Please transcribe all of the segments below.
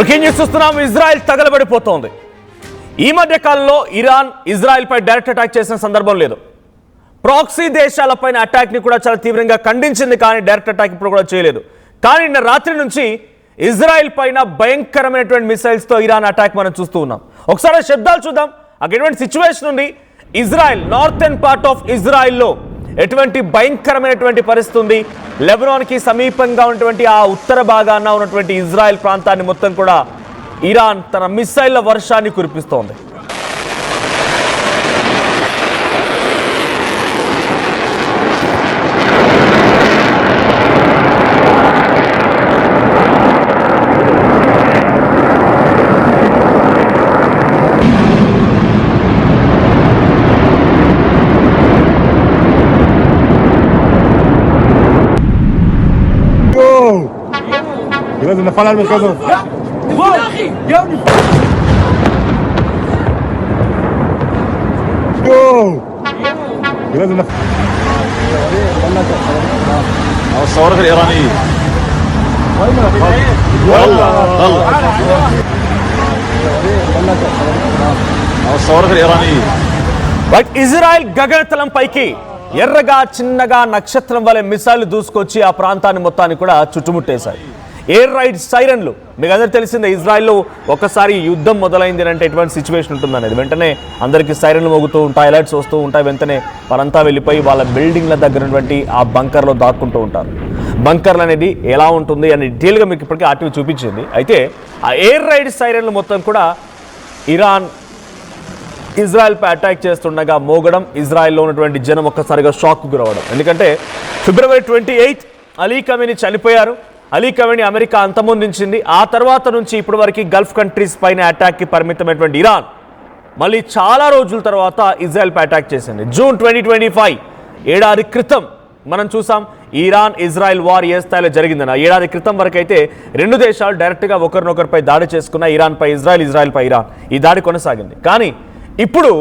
Breaking news చూస్తున్నాం. Israel తగలబడిపోతోంది. ఈ మధ్య కాలంలో ఇరాన్ ఇజ్రాయెల్ పై డైరెక్ట్ అటాక్ చేసిన సందర్భం లేదు. ప్రాక్సీ దేశాలపైన అటాక్ ని కూడా చాలా తీవ్రంగా ఖండించింది, కానీ డైరెక్ట్ అటాక్ ఇప్పుడు కూడా చేయలేదు. కానీ నిన్న రాత్రి నుంచి ఇజ్రాయెల్ పైన భయంకరమైనటువంటి మిసైల్స్ తో ఇరాన్ అటాక్ మనం చూస్తూ ఉన్నాం. ఒకసారి శబ్దాలు చూద్దాం. అక్కడ ఎటువంటి సిచ్యువేషన్ ఉంది, Israel northern part of Israel లో ఎటువంటి భయంకరమైనటువంటి పరిస్థితి ఉంది. లెబనాన్ కి సమీపంగా ఉన్నటువంటి ఆ ఉత్తర భాగాన ఉన్నటువంటి ఇజ్రాయెల్ ప్రాంతాన్ని మొత్తం కూడా ఇరాన్ తన మిసైళ్ల వర్షాన్ని కురిపిస్తోంది. لازم نفعل المركز. لازم الصواريخ الإيرانية. الصواريخ الإيرانية. ఇజ్రాయెల్ గగనతలం పైకి ఎర్రగా చిన్నగా నక్షత్రం వలె మిసైల్ దూసుకొచ్చి ఆ ప్రాంతాన్ని మొత్తాన్ని కూడా చుట్టుముట్టేశాయి. ఎయిర్ రైడ్ సైరన్లు మీకు అందరూ తెలిసిందే. ఇజ్రాయెల్లో ఒకసారి యుద్ధం మొదలైంది అంటే ఎటువంటి సిచ్యువేషన్ ఉంటుందనేది వెంటనే అందరికీ సైరన్లు మోగుతూ ఉంటాయి, అలర్ట్స్ వస్తూ ఉంటాయి. వెంటనే వారంతా వెళ్ళిపోయి వాళ్ళ బిల్డింగ్ల దగ్గర ఉన్నటువంటి ఆ బంకర్లో దాక్కుంటూ ఉంటారు. బంకర్లు అనేది ఎలా ఉంటుంది అని డీటెయిల్గా మీకు ఇప్పటికీ ఆర్టీవీ చూపించింది. అయితే ఆ ఎయిర్ రైడ్ సైరన్లు మొత్తం కూడా ఇరాన్ ఇజ్రాయెల్పై అటాక్ చేస్తుండగా మోగడం, ఇజ్రాయెల్లో ఉన్నటువంటి జనం ఒక్కసారిగా షాక్ గురవడం. ఎందుకంటే ఫిబ్రవరి 28 అలీ ఖమేనీ చనిపోయారు. అలీ ఖమేనీ అమెరికా అంతమొందించింది. ఆ తర్వాత నుంచి ఇప్పటి వరకు గల్ఫ్ కంట్రీస్ పైన అటాక్కి పరిమితమైనటువంటి ఇరాన్ మళ్ళీ చాలా రోజుల తర్వాత ఇజ్రాయెల్పై అటాక్ చేసింది. జూన్ 2025 ఏడాది క్రితం మనం చూసాం ఇరాన్ ఇజ్రాయెల్ వార్ ఏ స్థాయిలో జరిగిందని. ఏడాది క్రితం వరకు అయితే రెండు దేశాలు డైరెక్ట్గా ఒకరినొకరిపై దాడి చేసుకున్న, ఇరాన్పై ఇజ్రాయెల్, ఇజ్రాయెల్పై ఇరాన్ ఈ దాడి కొనసాగింది. కానీ ఇప్పుడు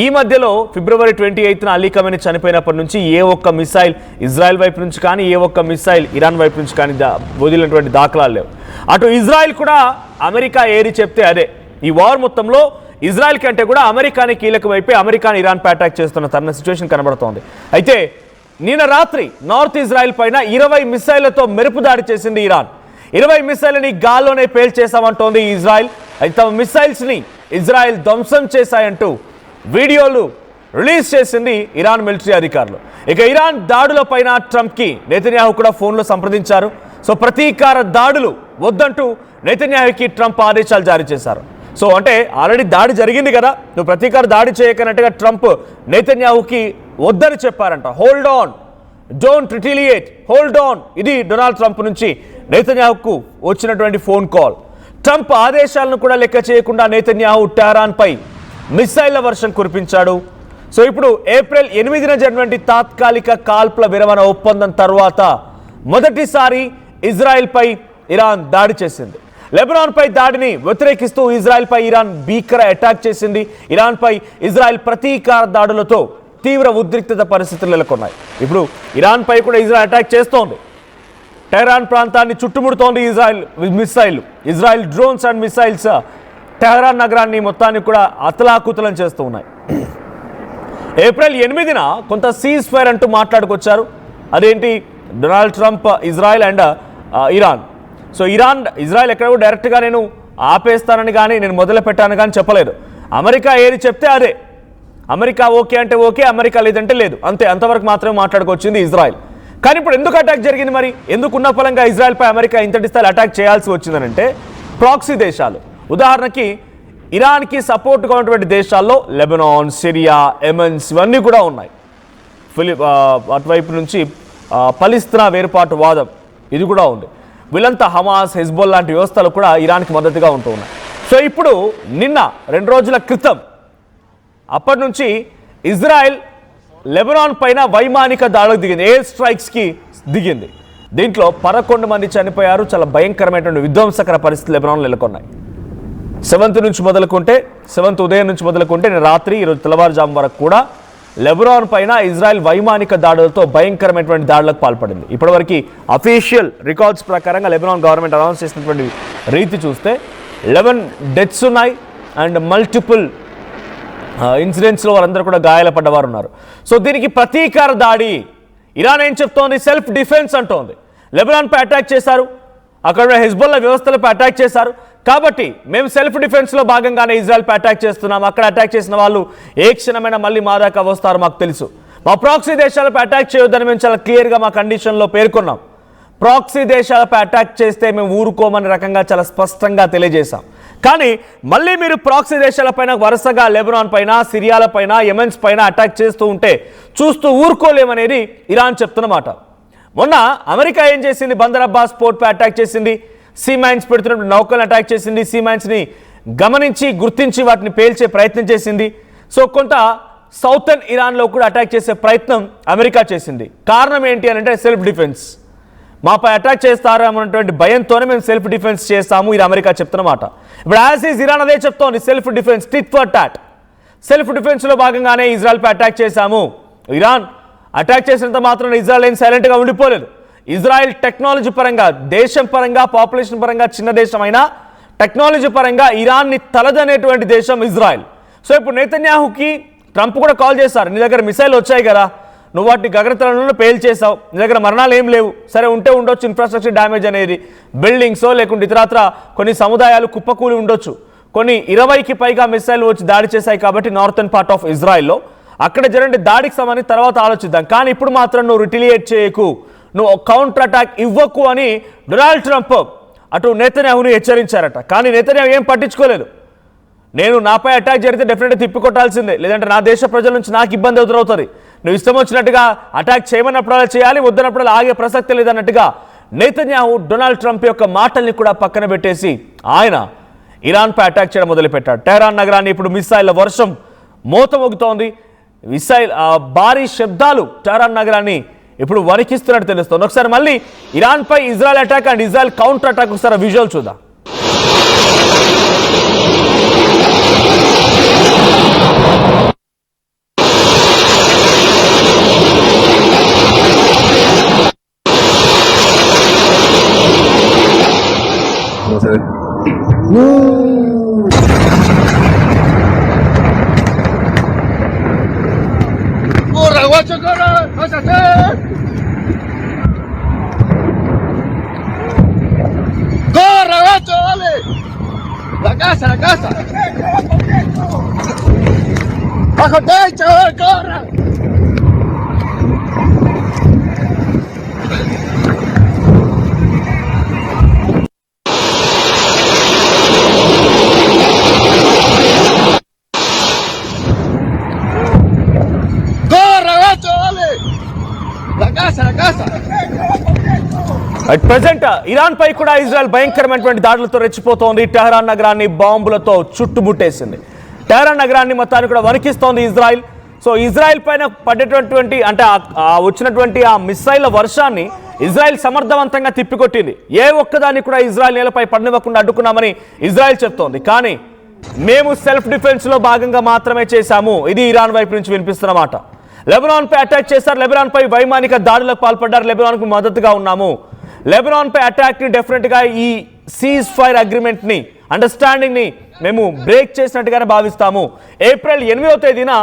ఈ మధ్యలో ఫిబ్రవరి 28న అలీ ఖమేనీ చనిపోయినప్పటి నుంచి ఏ ఒక్క మిసైల్ ఇజ్రాయెల్ వైపు నుంచి కానీ ఏ ఒక్క మిసైల్ ఇరాన్ వైపు నుంచి కానీ వదిలినటువంటి దాఖలాలు లేవు. అటు ఇజ్రాయెల్ కూడా అమెరికా ఏరి చెప్తే అదే. ఈ వార్ మొత్తంలో ఇజ్రాయెల్ కంటే కూడా అమెరికాని కీలకమైపోయి అమెరికాని ఇరాన్పై అటాక్ చేస్తున్న తన సిచ్యువేషన్ కనబడుతోంది. అయితే నిన్న రాత్రి నార్త్ ఇజ్రాయెల్ పైన 20 మిసైళ్లతో మెరుపు దాడి చేసింది ఇరాన్. 20 మిసైల్ని గాల్లోనే పేల్చేశామంటోంది ఇజ్రాయెల్. అయితే తమ మిసైల్స్ని ఇజ్రాయెల్ ధ్వంసం చేశాయంటూ వీడియోలు రిలీజ్ చేసింది ఇరాన్ మిలిటరీ అధికారులు. ఇక ఇరాన్ దాడుల పైన ట్రంప్కి నెతన్యాహు కూడా ఫోన్లో సంప్రదించారు. సో ప్రతీకార దాడులు వద్దంటూ నెతన్యాహుకి ట్రంప్ ఆదేశాలు జారీ చేశారు. సో అంటే ఆల్రెడీ దాడి జరిగింది కదా, నువ్వు ప్రతీకార దాడి చేయకనట్టుగా ట్రంప్ నెతన్యాహుకి వద్దని చెప్పారంట. Hold on, don't retaliate, hold on. ఇది డొనాల్డ్ ట్రంప్ నుంచి నెతన్యాహుకు వచ్చినటువంటి ఫోన్ కాల్. ట్రంప్ ఆదేశాలను కూడా లెక్క చేయకుండా నెతన్యాహు టెహరాన్పై మిసైళ్ల వర్షం కురిపించాడు. సో ఇప్పుడు ఏప్రిల్ 8న జరిగినటువంటి తాత్కాలిక కాల్పుల విరమణ ఒప్పందం తర్వాత మొదటిసారి ఇజ్రాయెల్పై ఇరాన్ దాడి చేసింది. లెబనాన్పై దాడిని వ్యతిరేకిస్తూ ఇజ్రాయెల్పై ఇరాన్ భీకర అటాక్ చేసింది. ఇరాన్పై ఇజ్రాయెల్ ప్రతీకార దాడులతో తీవ్ర ఉద్రిక్తత పరిస్థితులు నెలకొన్నాయి. ఇప్పుడు ఇరాన్పై కూడా ఇజ్రాయెల్ అటాక్ చేస్తోంది. టెహరాన్ ప్రాంతాన్ని చుట్టుముడుతోంది Israel missile. Israel drones and missiles Tehran నగరాన్ని మొత్తాన్ని కూడా అతలాకుతలం చేస్తూ ఉన్నాయి. ఏప్రిల్ 8న కొంత సీజ్ ఫైర్ అంటూ మాట్లాడుకొచ్చారు. అదేంటి, Donald Trump, Israel and Iran. So Israel ఎక్కడ కూడా డైరెక్ట్గా నేను ఆపేస్తానని కానీ నేను మొదలు పెట్టాను కానీ చెప్పలేదు. అమెరికా ఏది చెప్తే అదే. అమెరికా ఓకే అంటే ఓకే, అమెరికా లేదంటే లేదు, అంతే. అంతవరకు మాత్రమే మాట్లాడుకొచ్చింది ఇజ్రాయెల్. కానీ ఇప్పుడు ఎందుకు అటాక్ జరిగింది మరి? ఎందుకు ఉన్న ఫలంగా ఇజ్రాయెల్పై అమెరికా ఇంతటి స్థాయిలో అటాక్ చేయాల్సి వచ్చిందనంటే ప్రాక్సీ దేశాలు, ఉదాహరణకి ఇరాన్కి సపోర్ట్గా ఉన్నటువంటి దేశాల్లో లెబనాన్, సిరియా, యెమెన్స్ ఇవన్నీ కూడా ఉన్నాయి. అటువైపు నుంచి పలిస్తీనా వేర్పాటు వాదం ఇది కూడా ఉంది. వీళ్ళంతా హమాస్, హెజ్బొల్ లాంటి వ్యవస్థలు కూడా ఇరాన్కి మద్దతుగా ఉంటూ ఉన్నాయి. సో ఇప్పుడు నిన్న 2 రోజుల క్రితం అప్పటి నుంచి ఇజ్రాయెల్ లెబనాన్ పైన వైమానిక దాడులకు దిగింది, ఎయిర్ స్ట్రైక్స్కి దిగింది. దీంట్లో 11 మంది చనిపోయారు. చాలా భయంకరమైనటువంటి విధ్వంసకర పరిస్థితులు లెబనాన్లో నెలకొన్నాయి. 7th నుంచి మొదలుకుంటే 7th ఉదయం నుంచి మొదలుకుంటే రాత్రి ఈరోజు తెల్లవారుజాము వరకు కూడా లెబనాన్ పైన ఇజ్రాయెల్ వైమానిక దాడులతో భయంకరమైనటువంటి దాడులకు పాల్పడింది. ఇప్పటివరకు అఫీషియల్ రికార్డ్స్ ప్రకారంగా లెబనాన్ గవర్నమెంట్ అనౌన్స్ చేసినటువంటి రీతి చూస్తే 11 డెత్స్ ఉన్నాయి అండ్ మల్టిపుల్ ఇన్సిడెంట్స్లో వాళ్ళందరూ కూడా గాయాలపడ్డవారు ఉన్నారు. సో దీనికి ప్రతీకార దాడి ఇరాన్ ఏం చెప్తోంది? సెల్ఫ్ డిఫెన్స్ అంటోంది. లెబనాన్పై అటాక్ చేశారు, అక్కడ హెజ్బొల్లా వ్యవస్థలపై అటాక్ చేశారు, కాబట్టి మేము సెల్ఫ్ డిఫెన్స్లో భాగంగానే ఇజ్రాయెల్పై అటాక్ చేస్తున్నాం. అక్కడ అటాక్ చేసిన వాళ్ళు ఏ క్షణమైనా మళ్ళీ మా దాకా వస్తారు, మాకు తెలుసు. మా ప్రాక్సీ దేశాలపై అటాక్ చేయొద్దని మేము చాలా క్లియర్గా మా కండిషన్లో పేర్కొన్నాం. ప్రాక్సీ దేశాలపై అటాక్ చేస్తే మేము ఊరుకోమని రకంగా చాలా స్పష్టంగా తెలియజేశాం. కానీ మళ్ళీ మీరు ప్రాక్సీ దేశాలపైన వరుసగా లెబనాన్ పైన, సిరియాల పైన, యెమెన్స్ పైన అటాక్ చేస్తూ ఉంటే చూస్తూ ఊరుకోలేమనేది ఇరాన్ చెప్తున్నమాట. మొన్న అమెరికా ఏం చేసింది? బందర్ అబ్బాస్ పోర్ట్పై అటాక్ చేసింది, సీ మైన్స్ పెడుతున్నప్పుడు నౌకలను అటాక్ చేసింది, సీ మైన్స్ని గమనించి గుర్తించి వాటిని పేల్చే ప్రయత్నం చేసింది. సో కొంత సౌతర్న్ ఇరాన్లో కూడా అటాక్ చేసే ప్రయత్నం అమెరికా చేసింది. కారణం ఏంటి అని అంటే సెల్ఫ్ డిఫెన్స్. మాపై అటాక్ చేస్తారు అన్నటువంటి భయంతోనే మేము సెల్ఫ్ డిఫెన్స్ చేస్తాము, ఇది అమెరికా చెప్తున్నమాట. ఇప్పుడు యాజ్ ఈజ్ ఇరాన్ అదే చెప్తోంది, self defence, tit for tat. Self డిఫెన్స్లో భాగంగానే ఇజ్రాయెల్పై అటాక్ చేశాము. ఇరాన్ అటాక్ చేసినంత మాత్రం ఇజ్రాయెల్ ఏం సైలెంట్గా ఉండిపోలేదు. ఇజ్రాయెల్ టెక్నాలజీ పరంగా, దేశం పరంగా, పాపులేషన్ పరంగా చిన్న దేశం అయినా టెక్నాలజీ పరంగా ఇరాన్ని తలదనేటువంటి దేశం ఇజ్రాయెల్. సో ఇప్పుడు నెతన్యాహుకి ట్రంప్ కూడా కాల్ చేశారు, నీ దగ్గర మిసైల్ వచ్చాయి కదా, నువ్వు వాటిని గగనతలంలో పేల్చేసావు, నీ దగ్గర మరణాలు ఏం లేవు, సరే ఉంటే ఉండొచ్చు ఇన్ఫ్రాస్ట్రక్చర్ డ్యామేజ్ అనేది, బిల్డింగ్సో లేకుంటే ఇతరత్ర కొన్ని సముదాయాలు కుప్పకూలి ఉండొచ్చు, కొన్ని 20కి పైగా మిసైల్ వచ్చి దాడి చేశాయి కాబట్టి నార్థన్ పార్ట్ ఆఫ్ ఇజ్రాయెల్లో అక్కడ జరిగిన దాడికి సంబంధించి తర్వాత ఆలోచిద్దాం, కానీ ఇప్పుడు మాత్రం నువ్వు రిటిలియేట్ చేయకు, నువ్వు కౌంటర్ అటాక్ ఇవ్వకు అని డొనాల్డ్ ట్రంప్ అటు నెతన్యాహుని హెచ్చరించారట. కానీ నెతన్యాహు ఏం పట్టించుకోలేదు. నేను నాపై అటాక్ జరిగితే డెఫినెట్గా తిప్పికొట్టాల్సిందే, లేదంటే నా దేశ ప్రజల నుంచి నాకు ఇబ్బంది ఎదురవుతుంది, నువ్వు ఇష్టం వచ్చినట్టుగా అటాక్ చేయమన్నప్పుడు అలా చేయాలి, వద్దన్నప్పుడు ఆగే ప్రసక్తి లేదన్నట్టుగా నెతన్యాహు డొనాల్డ్ ట్రంప్ యొక్క మాటల్ని కూడా పక్కన పెట్టేసి ఆయన ఇరాన్పై అటాక్ చేయడం మొదలుపెట్టాడు. టెహరాన్ నగరాన్ని ఇప్పుడు మిసైళ్ల వర్షం మోతమోగుతోంది. మిసైల్ భారీ శబ్దాలు టెహరాన్ నగరాన్ని ఇప్పుడు వణికిస్తున్నట్టు తెలుస్తుంది. ఒకసారి మళ్ళీ ఇరాన్పై Israel attack and Israel counter attack ఒకసారి విజువల్ చూద్దాం. ¡Corre, guacho, corre! ¡Pásate! ¡Corre, guacho, dale! ¡La casa, la casa! ¡Bajo techo, corre! At present Iran పై కూడా ఇజ్రాయెల్ భయంకరమైనటువంటి దాడులతో రెచ్చిపోతోంది. టెహరాన్ నగరాన్ని బాంబులతో చుట్టుముట్టేసింది. టెహరాన్ నగరాన్ని మొత్తాన్ని కూడా వణికిస్తోంది ఇజ్రాయెల్. సో ఇజ్రాయెల్ పైన పడేటటువంటి అంటే వచ్చినటువంటి ఆ మిసైళ్ల వర్షాన్ని ఇజ్రాయెల్ సమర్థవంతంగా తిప్పికొట్టింది. ఏ ఒక్కదాన్ని కూడా ఇజ్రాయెల్ నేలపై పడనివ్వకుండా అడ్డుకున్నామని ఇజ్రాయెల్ చెప్తోంది. కానీ మేము సెల్ఫ్ డిఫెన్స్ లో భాగంగా మాత్రమే చేశాము, ఇది ఇరాన్ వైపు నుంచి వినిపిస్తున్నమాట. లెబనాన్ పై అటాక్ చేశారు, లెబనాన్ పై వైమానిక దాడులకు పాల్పడ్డారు, లెబనాన్ కు మద్దతుగా ఉన్నాము. లెబనాన్ పై అటాక్ ని డెఫినెట్ గా ఈ సీజ్ ఫైర్ అగ్రిమెంట్ ని, అండర్స్టాండింగ్ ని మేము బ్రేక్ చేసినట్టుగానే భావిస్తాము. ఏప్రిల్ 8వ తేదీన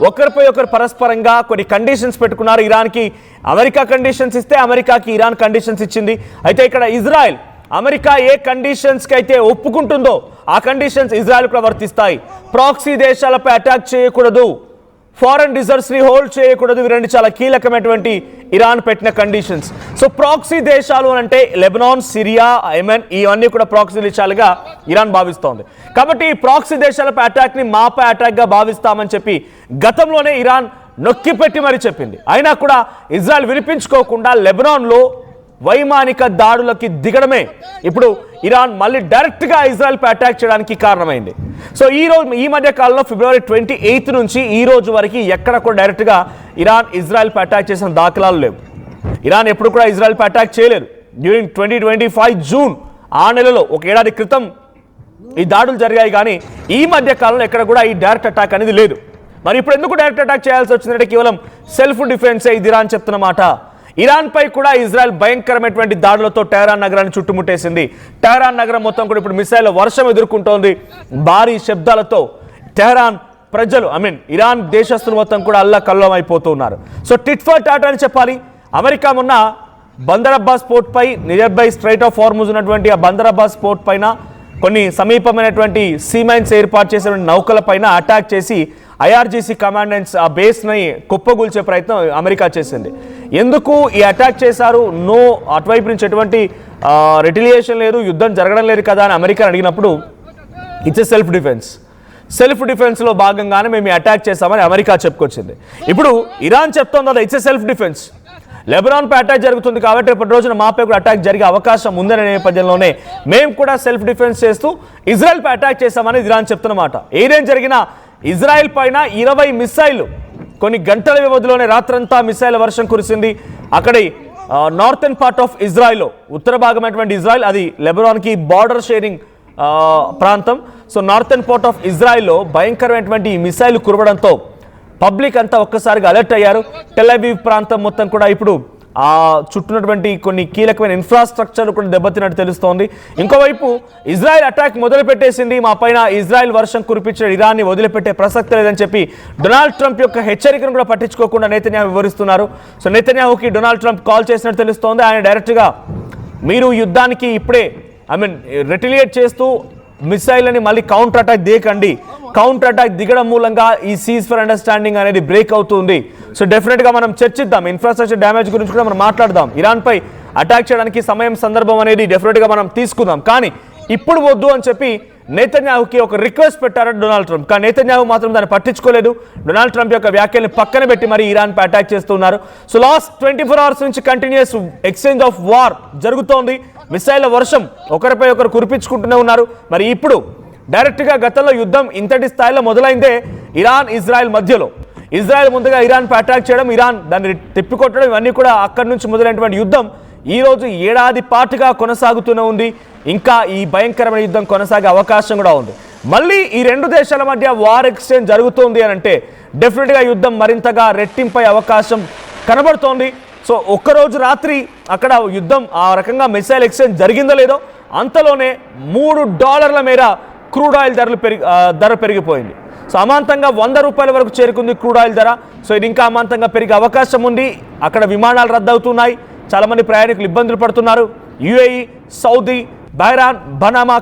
ఒకరిపై ఒకరు పరస్పరంగా కొన్ని కండిషన్స్ పెట్టుకున్నారు. ఇరాన్కి అమెరికా కండిషన్స్ ఇస్తే అమెరికాకి ఇరాన్ కండిషన్స్ ఇచ్చింది. అయితే ఇక్కడ ఇజ్రాయెల్ అమెరికా ఏ కండిషన్స్కి అయితే ఒప్పుకుంటుందో ఆ కండిషన్స్ ఇజ్రాయెల్ కూడా వర్తిస్తాయి. ప్రాక్సీ దేశాలపై అటాక్ చేయకూడదు, ఫారెన్ రిజర్వ్స్ ని హోల్డ్ చేయకూడదు, ఇవి రెండు చాలా కీలకమైనటువంటి ఇరాన్ పెట్టిన కండిషన్స్. సో ప్రాక్సీ దేశాలు అంటే లెబనాన్, సిరియా, యెమెన్ ఇవన్నీ కూడా ప్రాక్సీ దేశాలుగా ఇరాన్ భావిస్తోంది. కాబట్టి ఈ ప్రాక్సీ దేశాలపై అటాక్ ని మాపై అటాక్ గా భావిస్తామని చెప్పి గతంలోనే ఇరాన్ నొక్కిపెట్టి మరి చెప్పింది. అయినా కూడా ఇజ్రాయెల్ వినిపించుకోకుండా లెబనాన్లో వైమానిక దాడులకి దిగడమే ఇప్పుడు ఇరాన్ మళ్ళీ డైరెక్ట్గా ఇజ్రాయెల్పై అటాక్ చేయడానికి కారణమైంది. సో ఈ మధ్య కాలంలో ఫిబ్రవరి 28 నుంచి ఈ రోజు వరకు ఎక్కడ కూడా డైరెక్ట్గా ఇరాన్ ఇజ్రాయెల్పై అటాక్ చేసిన దాఖలాలు లేవు. ఇరాన్ ఎప్పుడు కూడా ఇజ్రాయెల్పై అటాక్ చేయలేదు. డ్యూరింగ్ 2025 జూన్ ఆ నెలలో ఒక ఏడాది క్రితం ఈ దాడులు జరిగాయి, కానీ ఈ మధ్య కాలంలో ఎక్కడ కూడా ఈ డైరెక్ట్ అటాక్ అనేది లేదు. మరి ఇప్పుడు ఎందుకు డైరెక్ట్ అటాక్ చేయాల్సి వచ్చిందంటే కేవలం సెల్ఫ్ డిఫెన్సే ఇది ఇరాన్ చెప్తున్నమాట. ఇరాన్పై కూడా ఇజ్రాయెల్ భయంకరమైనటువంటి దాడులతో టెహరాన్ నగరాన్ని చుట్టుముట్టేసింది. టెహరాన్ నగరం మొత్తం కూడా ఇప్పుడు మిసైల్ వర్షం ఎదుర్కొంటోంది. భారీ శబ్దాలతో టెహరాన్ ప్రజలు ఇరాన్ దేశస్తులు మొత్తం కూడా అల్లకల్లోలం అయిపోతున్నారు. సో టిట్ ఫర్ టాట్ అని చెప్పాలి. అమెరికా మొన్న బందర్ అబ్బాస్ పోర్ట్ పై near by Strait of Hormuz ఉన్నటువంటి ఆ బందర్ అబ్బాస్ పోర్ట్ పైన కొన్ని సమీపమైనటువంటి సీమైన్స్ ఏర్పాటు చేసిన నౌకల పైన అటాక్ చేసి ఐఆర్జీసీ కమాండెంట్స్ ఆ బేస్ని కుప్పగూల్చే ప్రయత్నం అమెరికా చేసింది. ఎందుకు ఈ అటాక్ చేశారు? నో, అటువైపు నుంచి ఎటువంటి రిటిలియేషన్ లేదు, యుద్ధం జరగడం లేదు కదా అని అమెరికా అడిగినప్పుడు ఇట్స్ సెల్ఫ్ డిఫెన్స్లో భాగంగానే మేము అటాక్ చేస్తామని అమెరికా చెప్పుకొచ్చింది. ఇప్పుడు ఇరాన్ చెప్తోంది కదా ఇట్స్ సెల్ఫ్ డిఫెన్స్. లెబనాన్పై అటాక్ జరుగుతుంది కాబట్టి రేపటి రోజున మాపై కూడా అటాక్ జరిగే అవకాశం ఉందనే నేపథ్యంలోనే మేము కూడా సెల్ఫ్ డిఫెన్స్ చేస్తూ ఇజ్రాయెల్పై అటాక్ చేస్తామని ఇరాన్ చెప్తున్నమాట. ఏదేం జరిగినా ఇజ్రాయెల్ పైన 20 మిసైళ్లు కొన్ని గంటల వ్యవధిలోనే రాత్రంతా మిసైల్ వర్షం కురిసింది. అక్కడి నార్థన్ పార్ట్ ఆఫ్ ఇజ్రాయెల్లో ఉత్తర భాగమైనటువంటి ఇజ్రాయెల్, అది లెబనాన్కి బార్డర్ షేరింగ్ ప్రాంతం. సో నార్థన్ పార్ట్ ఆఫ్ ఇజ్రాయెల్లో భయంకరమైనటువంటి ఈ మిసైల్ కురవడంతో పబ్లిక్ అంతా ఒక్కసారిగా అలర్ట్ అయ్యారు. టెల్ అవీవ్ ప్రాంతం మొత్తం కూడా ఇప్పుడు ఆ చుట్టూనటువంటి కొన్ని కీలకమైన ఇన్ఫ్రాస్ట్రక్చర్ కూడా దెబ్బతిన్నట్టు తెలుస్తోంది. ఇంకోవైపు ఇజ్రాయెల్ అటాక్ మొదలుపెట్టేసింది. మా పైన ఇజ్రాయెల్ వర్షం కురిపించిన ఇరాన్ని వదిలిపెట్టే ప్రసక్తి లేదని చెప్పి డొనాల్డ్ ట్రంప్ యొక్క హెచ్చరికను కూడా పట్టించుకోకుండా నెతన్యాహు వివరిస్తున్నారు. సో నెతన్యాహుకి డొనాల్డ్ ట్రంప్ కాల్ చేసినట్టు తెలుస్తోంది. ఆయన డైరెక్ట్గా మీరు యుద్ధానికి ఇప్పుడే రెటిలియేట్ చేస్తూ మిసైల్ అని మళ్ళీ కౌంటర్ అటాక్ దిగకండి. కౌంటర్ అటాక్ దిగడం మూలంగా ఈ సీజ్ ఫర్ అండర్స్టాండింగ్ అనేది బ్రేక్ అవుతుంది. సో డెఫినెట్గా మనం చర్చిద్దాం, ఇన్ఫ్రాస్ట్రక్చర్ డ్యామేజ్ గురించి కూడా మనం మాట్లాడదాం. ఇరాన్పై అటాక్ చేయడానికి సమయం సందర్భం అనేది డెఫినెట్గా మనం తీసుకుందాం. కానీ ఇప్పుడు వద్దు అని చెప్పి నెతన్యాహుకి ఒక రిక్వెస్ట్ పెట్టారట డొనాల్డ్ ట్రంప్. కానీ నెతన్యాహు మాత్రం దాన్ని పట్టించుకోలేదు. డొనాల్డ్ ట్రంప్ యొక్క వ్యాఖ్యల్ని పక్కన పెట్టి మరి ఇరాన్పై అటాక్ చేస్తున్నారు. సో లాస్ట్ 24 hours నుంచి కంటిన్యూస్ ఎక్స్చేంజ్ ఆఫ్ వార్ జరుగుతోంది. మిసైల్ వర్షం ఒకరిపై ఒకరు కురిపించుకుంటూనే ఉన్నారు. మరి ఇప్పుడు డైరెక్ట్గా గతంలో యుద్ధం ఇంతటి స్థాయిలో మొదలైందే ఇరాన్ ఇజ్రాయెల్ మధ్యలో. ఇజ్రాయెల్ ముందుగా ఇరాన్పై అటాక్ చేయడం, ఇరాన్ దాన్ని తిప్పికొట్టడం, ఇవన్నీ కూడా అక్కడి నుంచి మొదలైనటువంటి యుద్ధం ఈరోజు ఏడాది పాటుగా కొనసాగుతూనే ఉంది. ఇంకా ఈ భయంకరమైన యుద్ధం కొనసాగే అవకాశం కూడా ఉంది. మళ్ళీ ఈ రెండు దేశాల మధ్య వార్ ఎక్స్చేంజ్ జరుగుతోంది అని అంటే డెఫినెట్గా యుద్ధం మరింతగా రెట్టింపై అవకాశం కనబడుతోంది. సో ఒక్కరోజు రాత్రి అక్కడ యుద్ధం ఆ రకంగా మిసైల్ ఎక్స్చేంజ్ జరిగిందో లేదో అంతలోనే $3 మేర క్రూడ్ ఆయిల్ ధర పెరిగిపోయింది. సో అమాంతంగా $100 వరకు చేరుకుంది క్రూడ్ ఆయిల్ ధర. సో ఇది ఇంకా అమాంతంగా పెరిగే అవకాశం ఉంది. అక్కడ విమానాలు రద్దవుతున్నాయి, చాలామంది ప్రయాణికులు ఇబ్బందులు పడుతున్నారు. UAE, Saudi, బహ్రాన్, బనామా